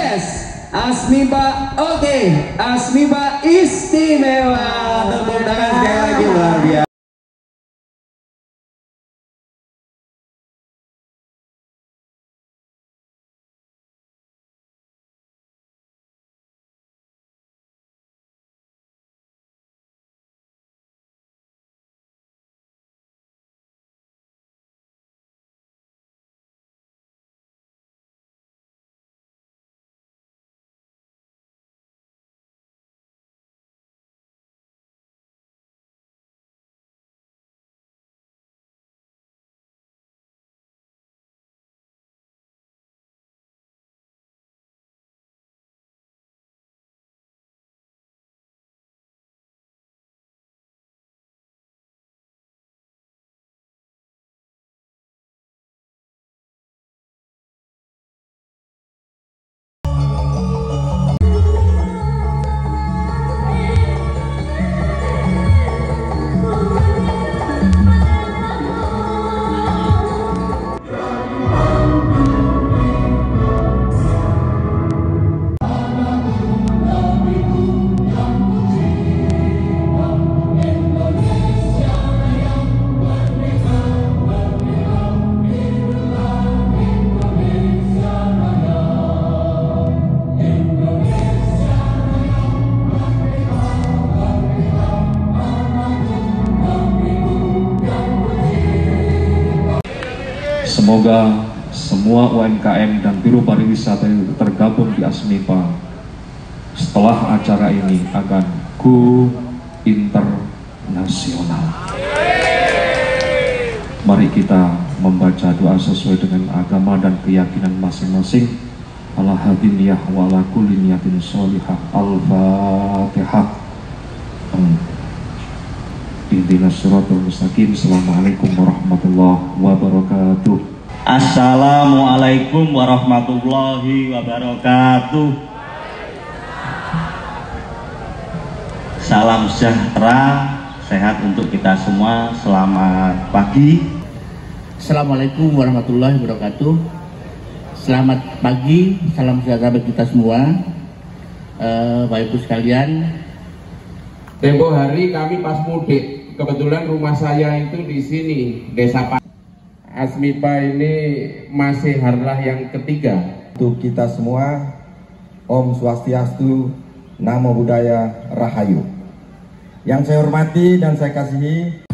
Yes, Asmipa, oke, Asmipa istimewa. Tepuk tangan sekali lagi, luar biasa. Semoga semua UMKM dan Biro Pariwisata yang tergabung di Asmipa setelah acara ini akan go internasional. Mari kita membaca doa sesuai dengan agama dan keyakinan masing-masing. Ala hadiniyah wa ala kulli niyatin sholihah. Al-Fatihah. Ihdinas siratal mustaqim. Assalamualaikum warahmatullahi wabarakatuh. Assalamualaikum warahmatullahi wabarakatuh. Salam sejahtera, sehat untuk kita semua. Selamat pagi. Assalamualaikum warahmatullahi wabarakatuh. Selamat pagi, salam sejahtera bagi kita semua. Bapak Ibu sekalian, tempo hari kami pas mudik, kebetulan rumah saya itu di sini, Desa Asmipa ini masih harlah yang ketiga. Untuk kita semua, Om Swastiastu, Namo Buddhaya, Rahayu. Yang saya hormati dan saya kasihi,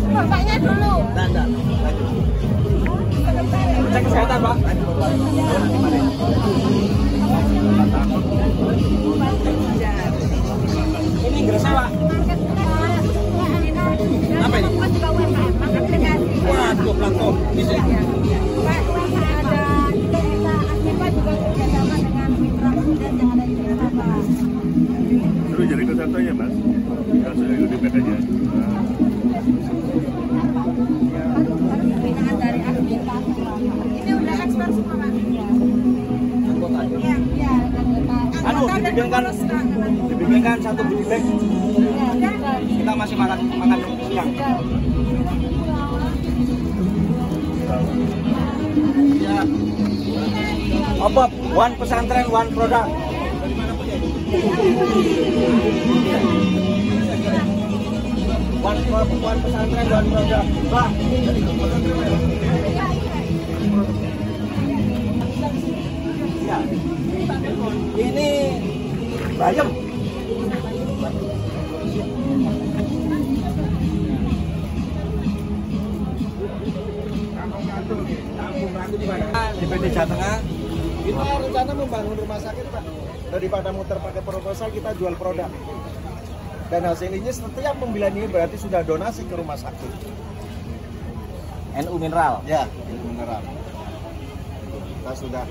Bapaknya dulu. Cek kesehatan, Pak. Ini Gresik, Pak. Apa ini? Juga UMKM, maka delegasi. Waduh, platform. Bisa. Pak, ada kita Asmipa juga kerjasama dengan mitra kemudian yang ada di Jakarta. Terus jadi ke satu ya, Mas? Kalau sudah ikut bedanya. Binaan dari Asmipa. Ini udah ekspor semua, Mas. Iya, iya. Anu, dibimbingkan satu beli bag. Kita masih makan siang. Ya. Apa? One pesantren, one product. One pesantren, one product. Pak. Ya. Ini bayam. Di PT Jatengah kita rencana membangun rumah sakit, Pak. Daripada muter pakai proposal, kita jual produk. Dan hasil ini setiap pembelian ini berarti sudah donasi ke rumah sakit. NU Mineral. Ya, NU Mineral. Kita sudah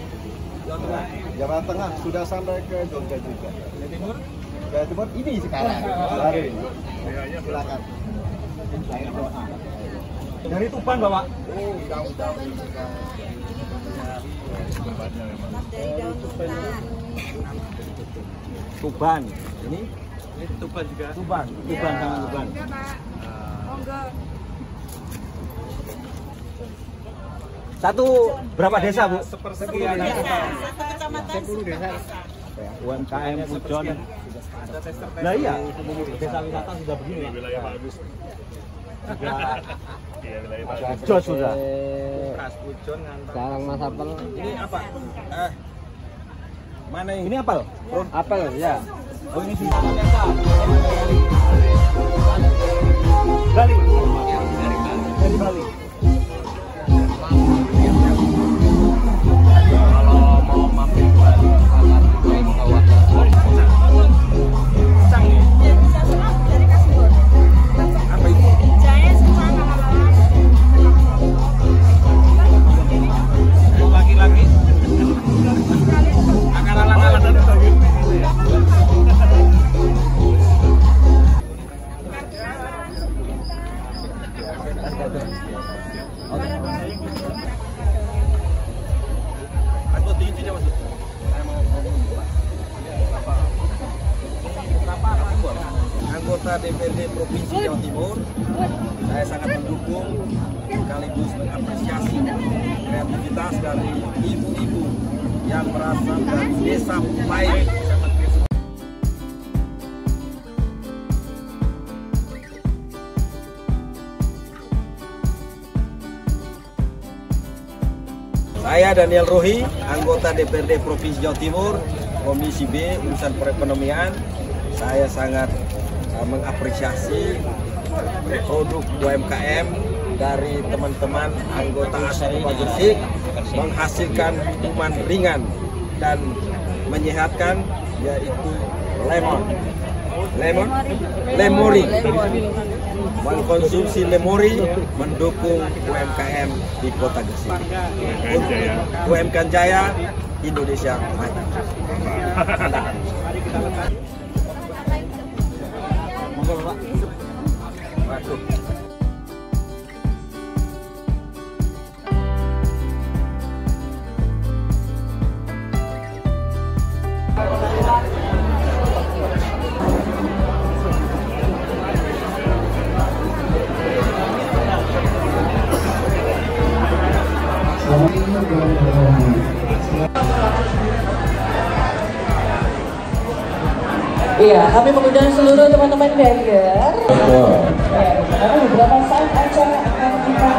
Jawa Tengah sudah sampai ke Jogja juga. Jawa Timur ini sekarang. Hari ini. Silakan. Dari Tuban, Bapak. Oh, jauh-jauh. Tuban. Ini Tuban juga. Tuban sama Tuban. Satu berapa desa, Bu? Sepersekian Desa, satu kecamatan 10 desa. UMKM Pujon. Nah iya, desa wisata sudah begini. Wilayah bagus. Iya, wilayah bagus. Jos sudah. Kas Pujon Sekarang Mas Apel. Ini apa? Mana Ini apel? Apel ya. Oh ini sih. Bali. Dari Bali. kalau mau mampir ke Bali sangat dari Kasbon. apa itu? Jaya semua nama-nama. Laki-laki akan alang-alang dan sebagainya. Anggota DPRD Provinsi Jawa Timur, saya sangat mendukung sekaligus mengapresiasi kreativitas dari ibu-ibu yang berasal dari Desa Pai. Saya Daniel Rohi, anggota DPRD Provinsi Jawa Timur, Komisi B, urusan perekonomian. Saya sangat mengapresiasi produk UMKM dari teman-teman anggota Asmipa Gresik menghasilkan minuman ringan dan menyehatkan, yaitu lemori. Mengkonsumsi lemori mendukung UMKM di Kota Gresik. Untuk UMKM Jaya, Indonesia maju. Iya, kami mengundang seluruh teman-teman barrier. Karena beberapa saat acara akan kita.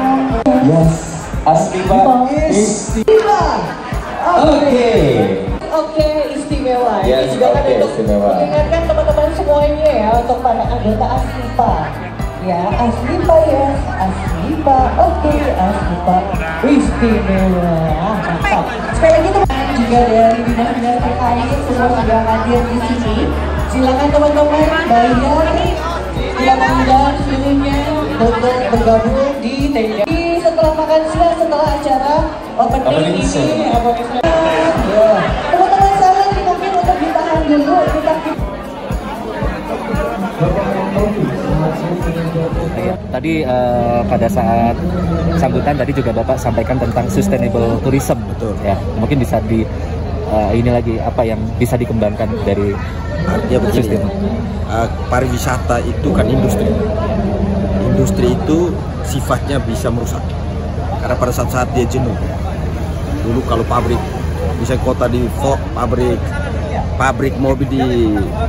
Yes, Asmipa istimewa. Oke, istimewa. Yes, Ini juga kan oke, untuk istimewa. mengingatkan teman-teman semuanya ya, untuk para anggota Asmipa. Ya, Asmipa ya, Asmipa. Oke, Asmipa istimewa. Mantap. Sekali lagi teman-teman juga dari dinas-dinas terkait semua sudah hadir di sini. Silakan teman-teman bayar. yang mengundang seluruhnya untuk bergabung di tenda. Setelah makan siang, setelah acara opening ini, ya. Teman-teman saya mungkin untuk ditahan dulu, Tadi pada saat sambutan tadi juga Bapak sampaikan tentang sustainable tourism, betul ya. Mungkin bisa di ini lagi apa yang bisa dikembangkan dari begini, pariwisata itu kan industri. Industri itu sifatnya bisa merusak. Karena pada saat dia jenuh. Dulu kalau pabrik, misalnya kota di Ford, pabrik mobil di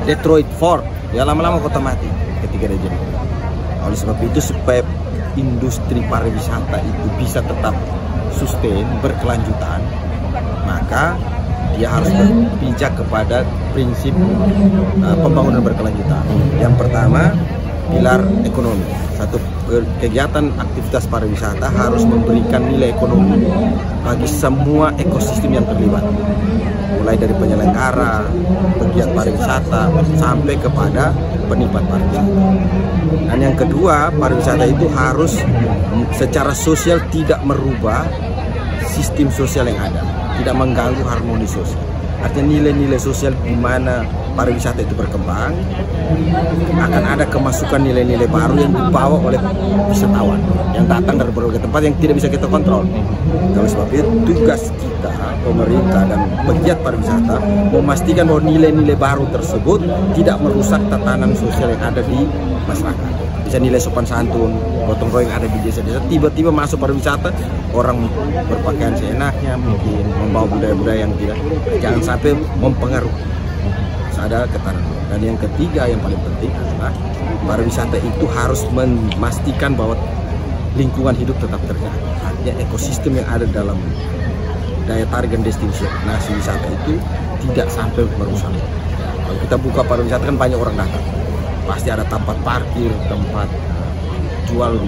Detroit Ford, ya lama-lama kota mati ketika dia jenuh. Oleh sebab itu supaya industri pariwisata itu bisa tetap sustain, berkelanjutan, maka dia harus berpijak kepada prinsip pembangunan berkelanjutan. Yang pertama, pilar ekonomi. Satu, kegiatan aktivitas pariwisata harus memberikan nilai ekonomi bagi semua ekosistem yang terlibat, mulai dari penyelenggara, pegiat pariwisata, sampai kepada penikmat pariwisata. Dan yang kedua, pariwisata itu harus secara sosial tidak merubah sistem sosial yang ada, tidak mengganggu harmoni sosial. Artinya nilai-nilai sosial di mana pariwisata itu berkembang, akan ada kemasukan nilai-nilai baru yang dibawa oleh wisatawan yang datang dari berbagai tempat yang tidak bisa kita kontrol. Oleh sebab itu tugas kita, pemerintah dan pegiat pariwisata, memastikan bahwa nilai-nilai baru tersebut tidak merusak tatanan sosial yang ada di masyarakat. Bisa nilai sopan santun, gotong royong ada di desa-desa, tiba-tiba masuk pariwisata, orang berpakaian seenaknya, mungkin membawa budaya-budaya yang tidak, jangan sampai mempengaruhi. Ada ketahanan. Dan yang ketiga yang paling penting adalah pariwisata itu harus memastikan bahwa lingkungan hidup tetap terjaga. Artinya ekosistem yang ada dalam daya tarik dan destinasi wisata itu tidak sampai merusak. Kalau kita buka pariwisata kan banyak orang datang, pasti ada tempat parkir, tempat jual,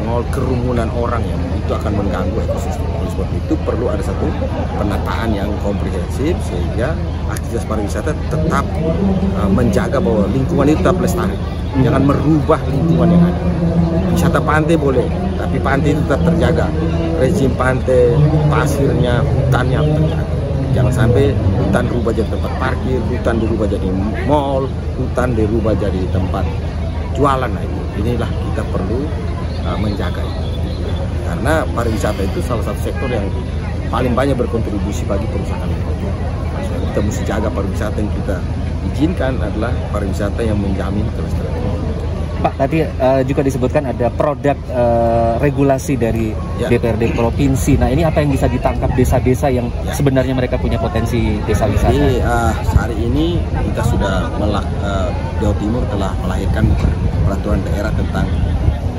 mall, kerumunan orang yang itu akan mengganggu ekosistem. Oleh sebab itu perlu ada satu penataan yang komprehensif sehingga aktivitas pariwisata tetap menjaga bahwa lingkungan itu tetap lestari. Jangan merubah lingkungan yang ada. Wisata pantai boleh, tapi pantai itu tetap terjaga. Rezim pantai, pasirnya, hutannya terjaga. Jangan sampai hutan dirubah jadi tempat parkir, hutan dirubah jadi mall, hutan dirubah jadi tempat jualan. Nah, inilah kita perlu menjaga itu. Karena pariwisata itu salah satu sektor yang paling banyak berkontribusi bagi kerusakan lingkungan. Kita mesti jaga pariwisata yang kita izinkan adalah pariwisata yang menjamin kelestarian. Pak, tadi juga disebutkan ada produk regulasi dari DPRD Provinsi. Nah, ini apa yang bisa ditangkap desa-desa yang sebenarnya mereka punya potensi desa wisata? Jadi hari ini kita sudah Jawa Timur telah melahirkan peraturan daerah tentang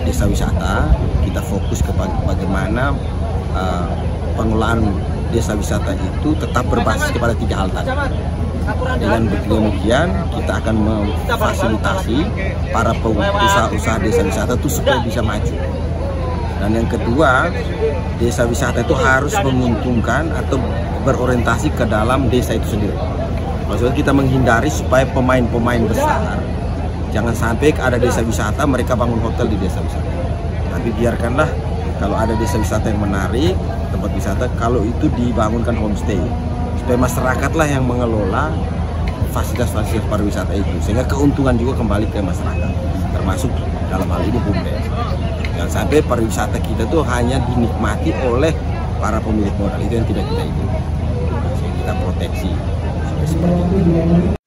desa wisata. Kita fokus kepada bagaimana pengelolaan desa wisata itu tetap berbasis kepada 3 hal tadi. Dengan demikian kita akan memfasilitasi para pengusaha-usaha desa wisata itu supaya bisa maju. Dan yang kedua, desa wisata itu harus menguntungkan atau berorientasi ke dalam desa itu sendiri. Maksudnya kita menghindari supaya pemain-pemain besar jangan sampai ada desa wisata mereka bangun hotel di desa wisata. Tapi biarkanlah kalau ada desa wisata yang menarik, tempat wisata, kalau itu dibangunkan homestay, supaya masyarakatlah yang mengelola fasilitas-fasilitas pariwisata itu, sehingga keuntungan juga kembali ke masyarakat, termasuk dalam hal ini BUMDes. Jangan sampai pariwisata kita tuh hanya dinikmati oleh para pemilik modal, itu yang tidak kita inginkan. Kita proteksi seperti itu.